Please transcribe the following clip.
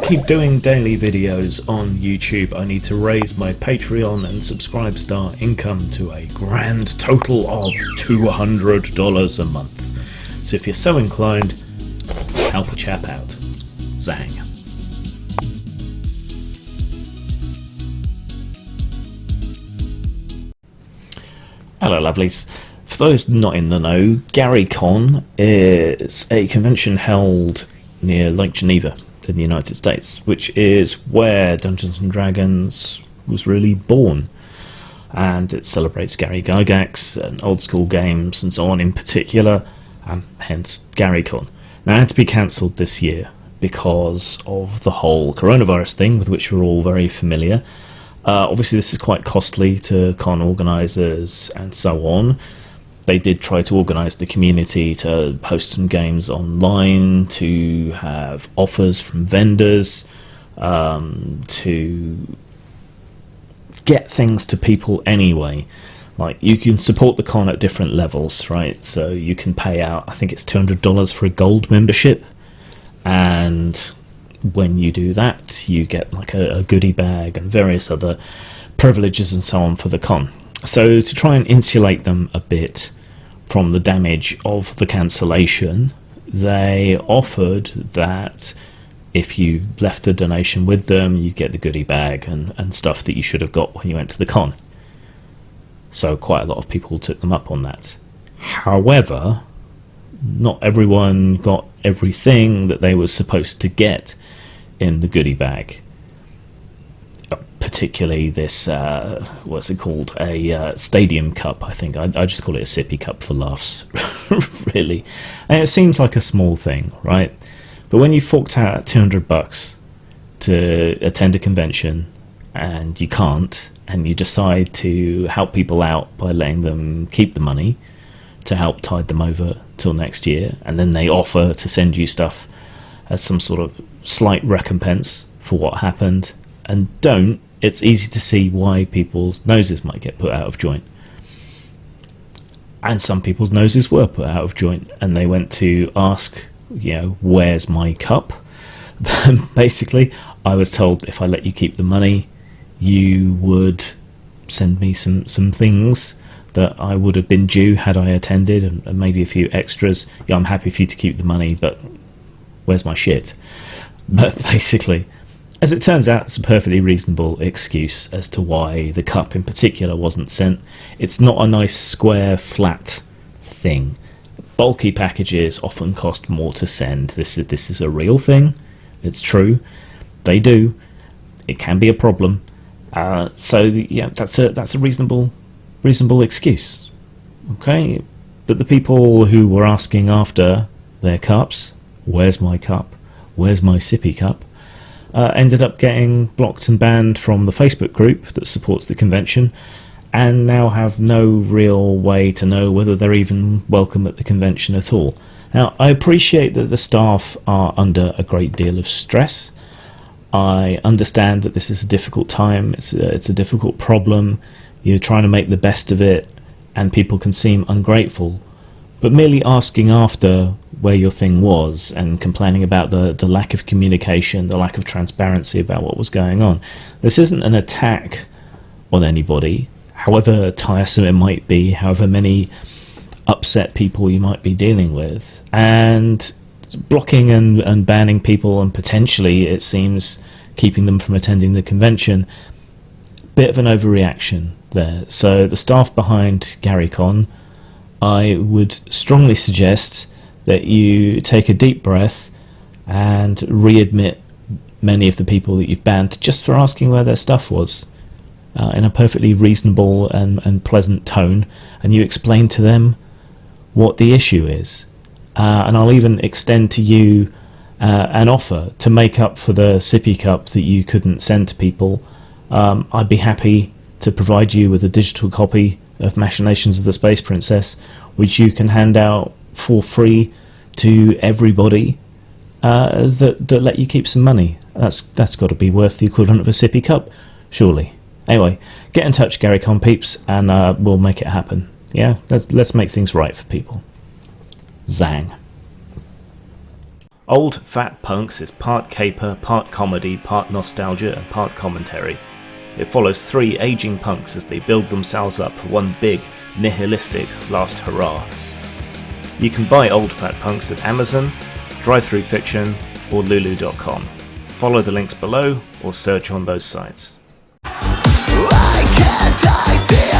keep doing daily videos on YouTube, I need to raise my Patreon and Subscribe Star income to a grand total of $200 a month. So if you're so inclined, help a chap out. Zang. Hello lovelies. For those not in the know, Garycon is a convention held near Lake Geneva in the United States, which is where Dungeons and Dragons was really born, and it celebrates Gary Gygax and old school games and so on in particular, and hence Garycon. Now it had to be cancelled this year because of the whole coronavirus thing with which we're all very familiar. Obviously this is quite costly to con organisers and so on. They did try to organise the community to host some games online, to have offers from vendors, to get things to people anyway. Like, you can support the con at different levels, right? So you can pay out, I think it's $200 for a gold membership, and when you do that, you get like a goodie bag and various other privileges and so on for the con. So to try and insulate them a bit from the damage of the cancellation, they offered that if you left the donation with them, you get the goodie bag and stuff that you should have got when you went to the con. So quite a lot of people took them up on that. However, not everyone got everything that they were supposed to get in the goodie bag. Particularly this, what's it called, a stadium cup, I think. I just call it a sippy cup for laughs, really. And it seems like a small thing, right? But when you forked out $200 to attend a convention, and you can't, and you decide to help people out by letting them keep the money to help tide them over till next year, and then they offer to send you stuff as some sort of slight recompense for what happened, and don't, it's easy to see why people's noses might get put out of joint. And some people's noses were put out of joint, and they went to ask, you know, where's my cup? Basically, I was told if I let you keep the money, you would send me some things that I would have been due had I attended, and maybe a few extras. Yeah, I'm happy for you to keep the money, but where's my shit? But basically, as it turns out, it's a perfectly reasonable excuse as to why the cup in particular wasn't sent. It's not a nice square flat thing. Bulky packages often cost more to send. This is a real thing. It's true. They do. It can be a problem. So yeah, that's a reasonable excuse. Okay, but the people who were asking after their cups, where's my cup? Where's my sippy cup? Ended up getting blocked and banned from the Facebook group that supports the convention, and now have no real way to know whether they're even welcome at the convention at all. Now, I appreciate that the staff are under a great deal of stress. I understand that this is a difficult time, it's a difficult problem, you're trying to make the best of it, and people can seem ungrateful. But merely asking after where your thing was and complaining about the lack of communication, the lack of transparency about what was going on, this isn't an attack on anybody, however tiresome it might be, however many upset people you might be dealing with. And blocking and banning people, and potentially, it seems, keeping them from attending the convention, bit of an overreaction there. So the staff behind Garycon, I would strongly suggest that you take a deep breath and readmit many of the people that you've banned just for asking where their stuff was, in a perfectly reasonable and pleasant tone, and you explain to them what the issue is. And I'll even extend to you an offer to make up for the sippy cup that you couldn't send to people. I'd be happy to provide you with a digital copy of Machinations of the Space Princess, which you can hand out for free to everybody that let you keep some money. That's got to be worth the equivalent of a sippy cup, surely. Anyway, get in touch, Garycon peeps, and we'll make it happen. Yeah, let's make things right for people. Zang. Old Fat Punks is part caper, part comedy, part nostalgia and part commentary. It follows three aging punks as they build themselves up for one big, nihilistic last hurrah. You can buy Old Fat Punks at Amazon, Drive-Thru Fiction or Lulu.com. Follow the links below or search on those sites. Why can't I feel